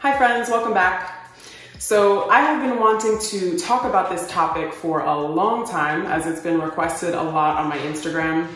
Hi friends, welcome back. So I have been wanting to talk about this topic for a long time as it's been requested a lot on my Instagram.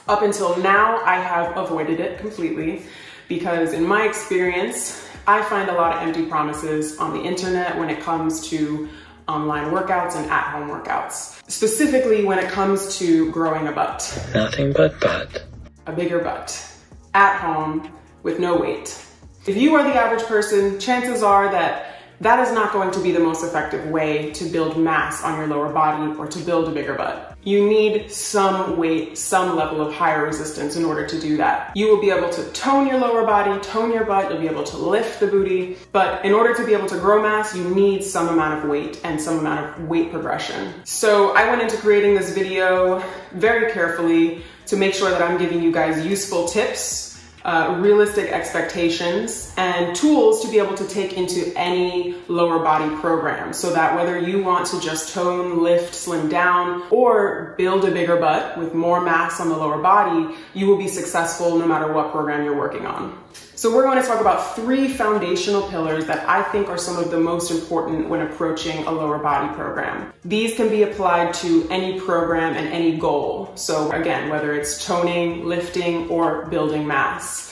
Up until now, I have avoided it completely because in my experience, I find a lot of empty promises on the internet when it comes to online workouts and at-home workouts. Specifically when it comes to growing a butt. Nothing but butt. A bigger butt. At home with no weight. If you are the average person, chances are that that is not going to be the most effective way to build mass on your lower body or to build a bigger butt. You need some weight, some level of higher resistance in order to do that. You will be able to tone your lower body, tone your butt, you'll be able to lift the booty, but in order to be able to grow mass, you need some amount of weight and some amount of weight progression. So I went into creating this video very carefully to make sure that I'm giving you guys useful tips, realistic expectations, and tools to be able to take into any lower body program so that whether you want to just tone, lift, slim down, or build a bigger butt with more mass on the lower body, you will be successful no matter what program you're working on. So we're going to talk about 3 foundational pillars that I think are some of the most important when approaching a lower body program. These can be applied to any program and any goal. So again, whether it's toning, lifting, or building mass.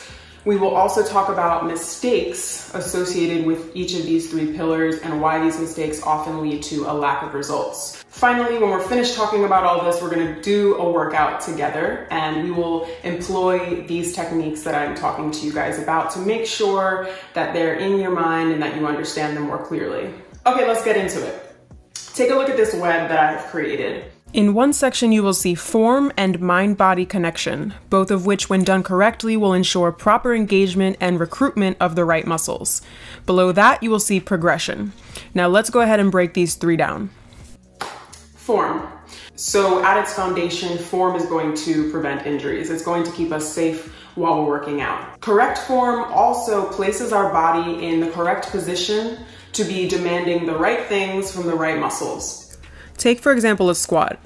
We will also talk about mistakes associated with each of these 3 pillars and why these mistakes often lead to a lack of results. Finally, when we're finished talking about all this, we're going to do a workout together and we will employ these techniques that I'm talking to you guys about to make sure that they're in your mind and that you understand them more clearly. Okay, let's get into it. Take a look at this web that I have created. In one section, you will see form and mind-body connection, both of which, when done correctly, will ensure proper engagement and recruitment of the right muscles. Below that, you will see progression. Now let's go ahead and break these 3 down. Form. So at its foundation, form is going to prevent injuries. It's going to keep us safe while we're working out. Correct form also places our body in the correct position to be demanding the right things from the right muscles. Take, for example, a squat.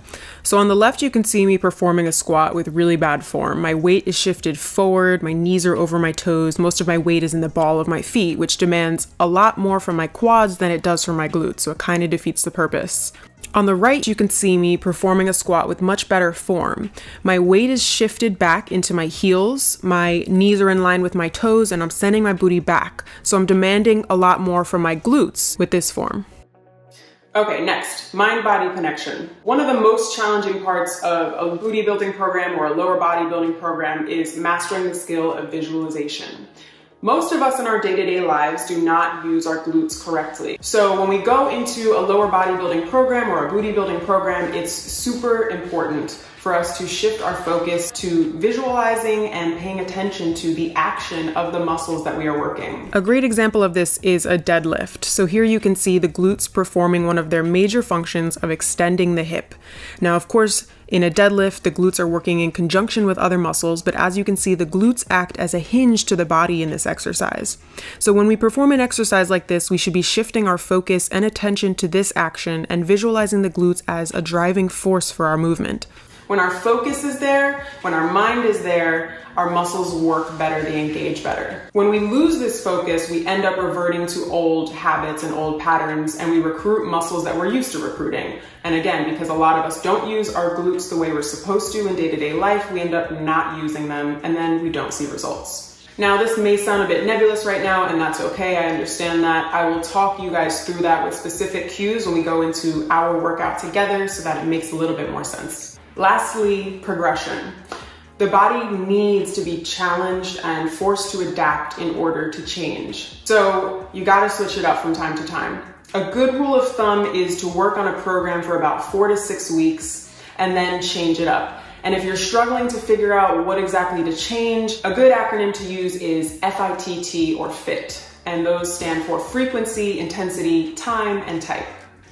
So on the left, you can see me performing a squat with really bad form. My weight is shifted forward, my knees are over my toes, most of my weight is in the ball of my feet, which demands a lot more from my quads than it does from my glutes, so it kind of defeats the purpose. On the right, you can see me performing a squat with much better form. My weight is shifted back into my heels, my knees are in line with my toes, and I'm sending my booty back. So I'm demanding a lot more from my glutes with this form. Okay, next, mind-body connection. One of the most challenging parts of a booty building program or a lower body building program is mastering the skill of visualization. Most of us in our day-to-day lives do not use our glutes correctly. So when we go into a lower body building program or a booty building program, it's super important for us to shift our focus to visualizing and paying attention to the action of the muscles that we are working. A great example of this is a deadlift. So here you can see the glutes performing one of their major functions of extending the hip. Now, of course, in a deadlift, the glutes are working in conjunction with other muscles, but as you can see, the glutes act as a hinge to the body in this exercise. So when we perform an exercise like this, we should be shifting our focus and attention to this action and visualizing the glutes as a driving force for our movement. When our focus is there, when our mind is there, our muscles work better, they engage better. When we lose this focus, we end up reverting to old habits and old patterns, and we recruit muscles that we're used to recruiting. And again, because a lot of us don't use our glutes the way we're supposed to in day-to-day life, we end up not using them, and then we don't see results. Now, this may sound a bit nebulous right now, and that's okay, I understand that. I will talk you guys through that with specific cues when we go into our workout together so that it makes a little bit more sense. Lastly, progression. The body needs to be challenged and forced to adapt in order to change. So you gotta switch it up from time to time. A good rule of thumb is to work on a program for about 4 to 6 weeks and then change it up. And if you're struggling to figure out what exactly to change, a good acronym to use is FITT or FIT. And those stand for frequency, intensity, time, and type.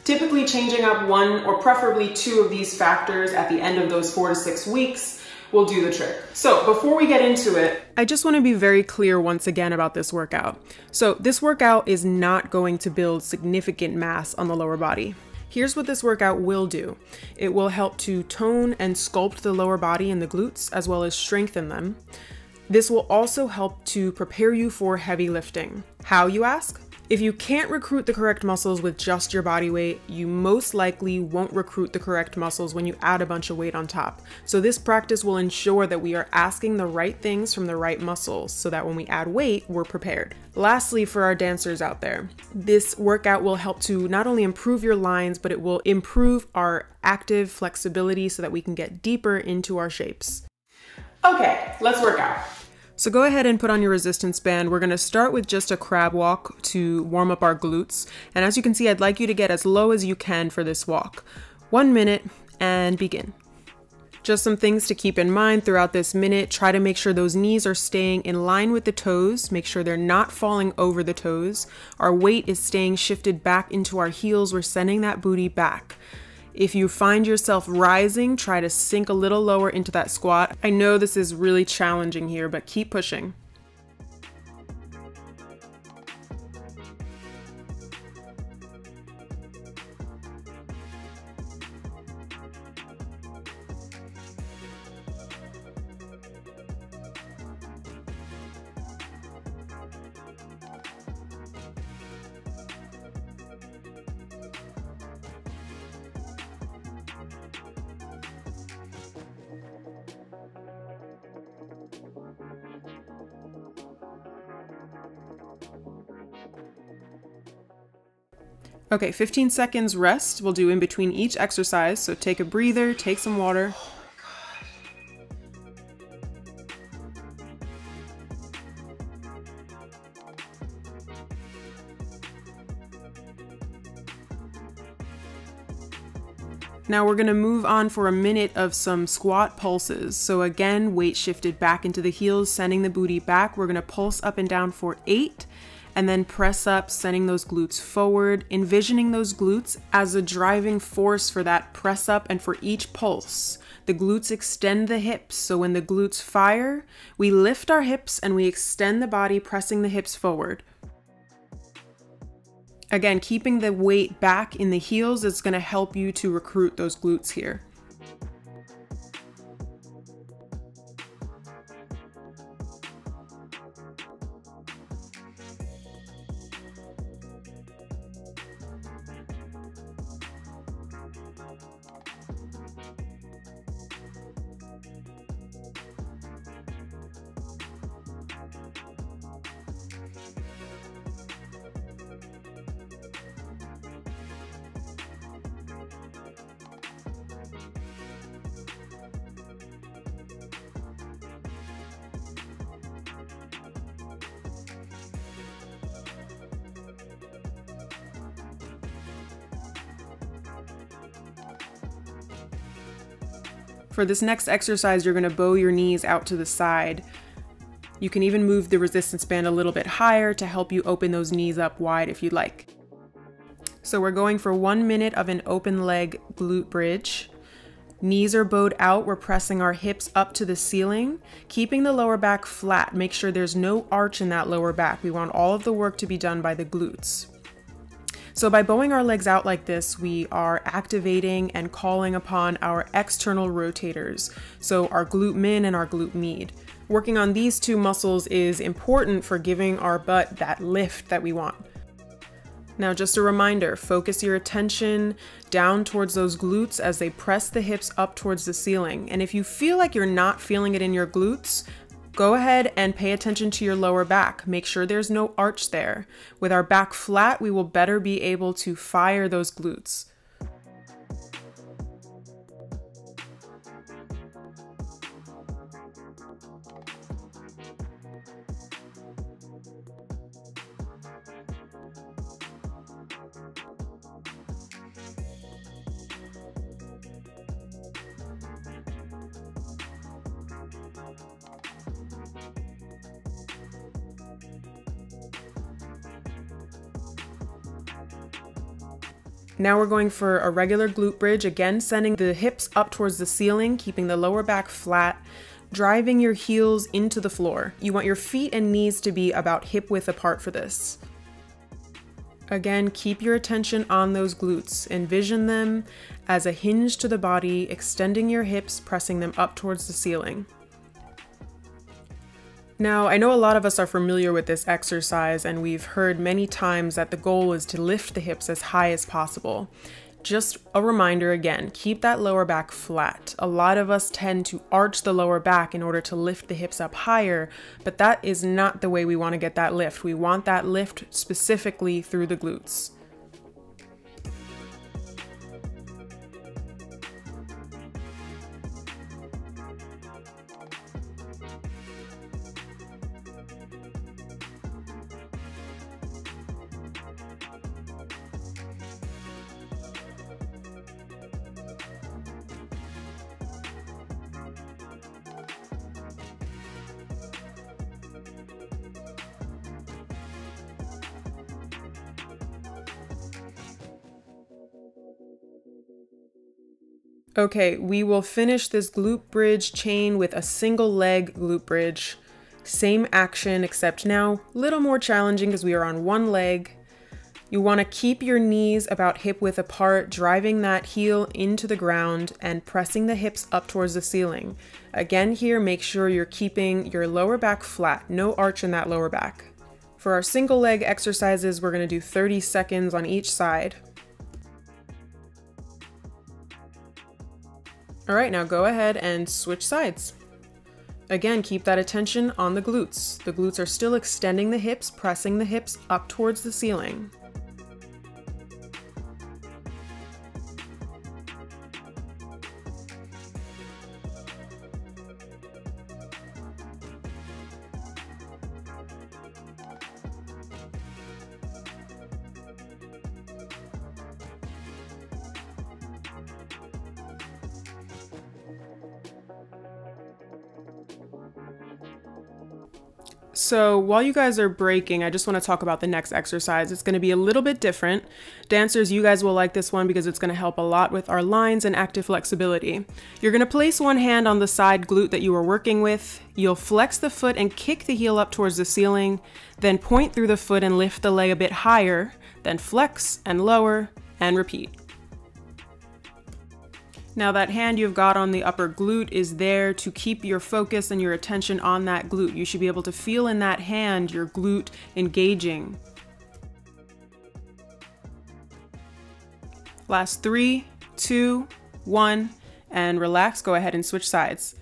Typically changing up 1 or preferably 2 of these factors at the end of those 4 to 6 weeks will do the trick. So before we get into it, I just want to be very clear once again about this workout. So this workout is not going to build significant mass on the lower body. Here's what this workout will do. It will help to tone and sculpt the lower body and the glutes, as well as strengthen them. This will also help to prepare you for heavy lifting. How, you ask? If you can't recruit the correct muscles with just your body weight, you most likely won't recruit the correct muscles when you add a bunch of weight on top. So this practice will ensure that we are asking the right things from the right muscles so that when we add weight, we're prepared. Lastly, for our dancers out there, this workout will help to not only improve your lines, but it will improve our active flexibility so that we can get deeper into our shapes. Okay, let's work out. So go ahead and put on your resistance band. We're gonna start with just a crab walk to warm up our glutes. And as you can see, I'd like you to get as low as you can for this walk. 1 minute and begin. Just some things to keep in mind throughout this minute. Try to make sure those knees are staying in line with the toes. Make sure they're not falling over the toes. Our weight is staying shifted back into our heels. We're sending that booty back. If you find yourself rising, try to sink a little lower into that squat. I know this is really challenging here, but keep pushing. Okay, 15 seconds rest we'll do in between each exercise. So take a breather, take some water. Now we're gonna move on for a minute of some squat pulses. So again, weight shifted back into the heels, sending the booty back. We're gonna pulse up and down for 8. And then press up, sending those glutes forward, envisioning those glutes as a driving force for that press up and for each pulse. The glutes extend the hips, so when the glutes fire, we lift our hips and we extend the body, pressing the hips forward. Again, keeping the weight back in the heels is going to help you to recruit those glutes here. For this next exercise, you're going to bow your knees out to the side. You can even move the resistance band a little bit higher to help you open those knees up wide if you'd like. So we're going for 1 minute of an open leg glute bridge. Knees are bowed out. We're pressing our hips up to the ceiling, keeping the lower back flat. Make sure there's no arch in that lower back. We want all of the work to be done by the glutes. So by bowing our legs out like this, we are activating and calling upon our external rotators, so our glute min and our glute med. Working on these two muscles is important for giving our butt that lift that we want. Now, just a reminder, focus your attention down towards those glutes as they press the hips up towards the ceiling. And if you feel like you're not feeling it in your glutes, go ahead and pay attention to your lower back. Make sure there's no arch there. With our back flat, we will better be able to fire those glutes. Now we're going for a regular glute bridge, again sending the hips up towards the ceiling, keeping the lower back flat, driving your heels into the floor. You want your feet and knees to be about hip width apart for this. Again, keep your attention on those glutes. Envision them as a hinge to the body, extending your hips, pressing them up towards the ceiling. Now, I know a lot of us are familiar with this exercise, and we've heard many times that the goal is to lift the hips as high as possible. Just a reminder again, keep that lower back flat. A lot of us tend to arch the lower back in order to lift the hips up higher, but that is not the way we want to get that lift. We want that lift specifically through the glutes. Okay, we will finish this glute bridge chain with a single leg glute bridge. Same action, except now a little more challenging because we are on one leg. You want to keep your knees about hip width apart, driving that heel into the ground and pressing the hips up towards the ceiling. Again here, make sure you're keeping your lower back flat, no arch in that lower back. For our single leg exercises, we're going to do 30 seconds on each side. All right, now go ahead and switch sides. Again, keep that attention on the glutes. The glutes are still extending the hips, pressing the hips up towards the ceiling. So while you guys are breaking, I just want to talk about the next exercise. It's going to be a little bit different. Dancers, you guys will like this one because it's going to help a lot with our lines and active flexibility. You're going to place one hand on the side glute that you were working with. You'll flex the foot and kick the heel up towards the ceiling, then point through the foot and lift the leg a bit higher, then flex and lower and repeat. Now that hand you've got on the upper glute is there to keep your focus and your attention on that glute. You should be able to feel in that hand your glute engaging. Last 3, 2, 1, and relax. Go ahead and switch sides.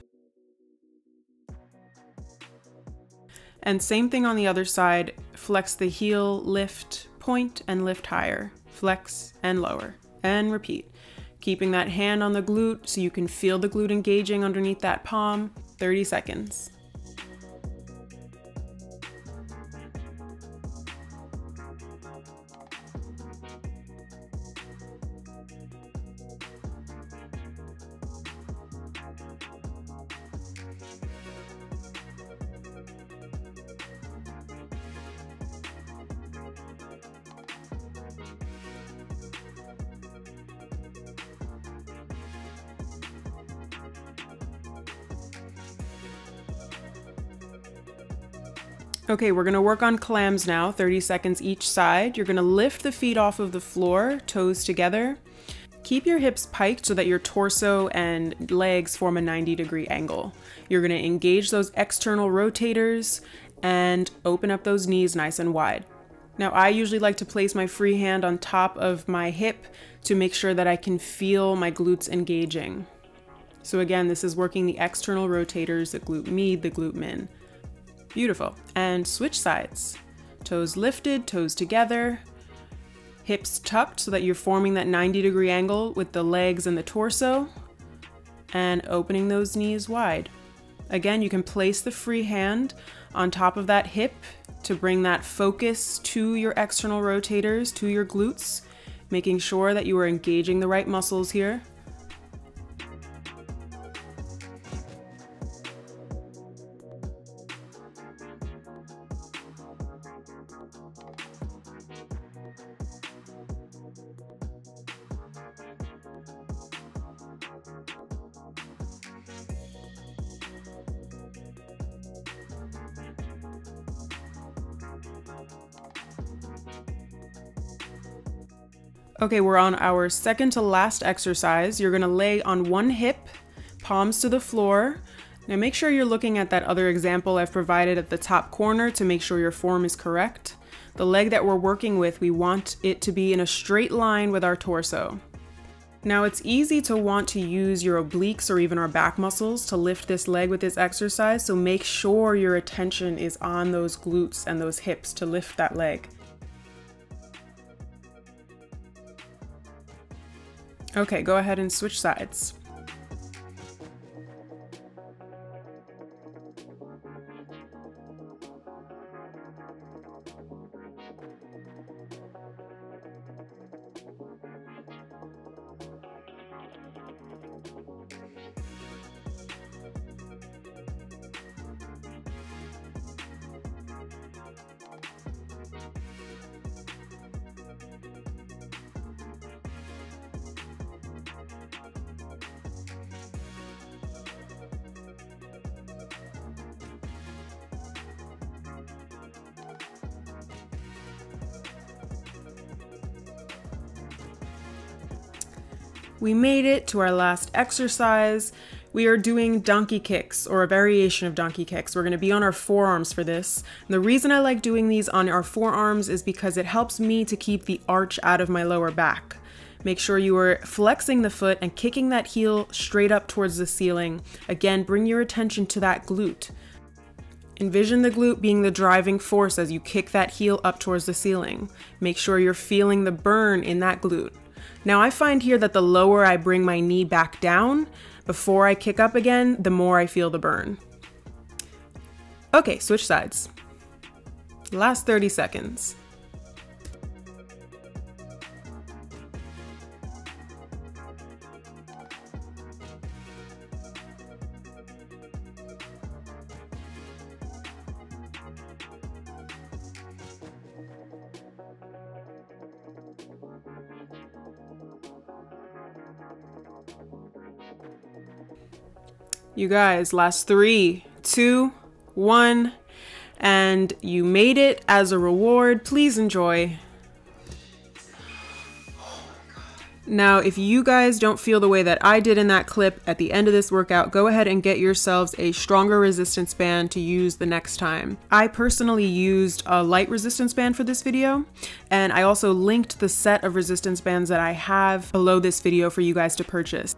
And same thing on the other side. Flex the heel, lift, point, and lift higher. Flex and lower, and repeat. Keeping that hand on the glute so you can feel the glute engaging underneath that palm. 30 seconds. Okay, we're gonna work on clams now, 30 seconds each side. You're gonna lift the feet off of the floor, toes together. Keep your hips piked so that your torso and legs form a 90-degree angle. You're gonna engage those external rotators and open up those knees nice and wide. Now, I usually like to place my free hand on top of my hip to make sure that I can feel my glutes engaging. So again, this is working the external rotators, the glute med, the glute min. Beautiful. And switch sides. Toes lifted, toes together, hips tucked so that you're forming that 90-degree angle with the legs and the torso, and opening those knees wide. Again, you can place the free hand on top of that hip to bring that focus to your external rotators, to your glutes, making sure that you are engaging the right muscles here. Okay, we're on our second to last exercise. You're gonna lay on one hip, palms to the floor, Now make sure you're looking at that other example I've provided at the top corner to make sure your form is correct. The leg that we're working with, we want it to be in a straight line with our torso. Now it's easy to want to use your obliques or even our back muscles to lift this leg with this exercise, so make sure your attention is on those glutes and those hips to lift that leg. Okay, go ahead and switch sides. We made it to our last exercise. We are doing donkey kicks, or a variation of donkey kicks. We're gonna be on our forearms for this. And the reason I like doing these on our forearms is because it helps me to keep the arch out of my lower back. Make sure you are flexing the foot and kicking that heel straight up towards the ceiling. Again, bring your attention to that glute. Envision the glute being the driving force as you kick that heel up towards the ceiling. Make sure you're feeling the burn in that glute. Now I find here that the lower I bring my knee back down before I kick up again, the more I feel the burn. Okay, switch sides. Last 30 seconds. You guys, last 3, 2, 1, and you made it. As a reward, please enjoy. Now, if you guys don't feel the way that I did in that clip at the end of this workout, go ahead and get yourselves a stronger resistance band to use the next time. I personally used a light resistance band for this video, and I also linked the set of resistance bands that I have below this video for you guys to purchase.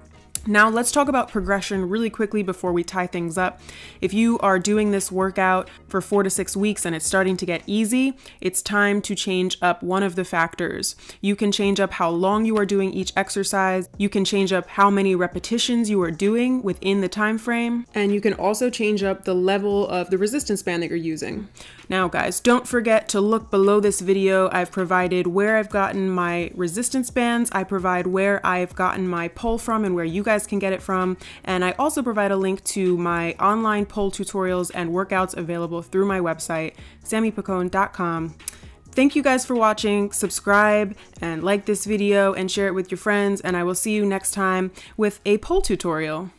Now let's talk about progression really quickly before we tie things up. If you are doing this workout for 4 to 6 weeks and it's starting to get easy, it's time to change up one of the factors. You can change up how long you are doing each exercise. You can change up how many repetitions you are doing within the time frame. And you can also change up the level of the resistance band that you're using. Now guys, don't forget to look below this video. I've provided where I've gotten my resistance bands. I provide where I've gotten my pole from and where you guys can get it from. And I also provide a link to my online pole tutorials and workouts available through my website, sammypicone.com. Thank you guys for watching. Subscribe and like this video and share it with your friends. And I will see you next time with a pole tutorial.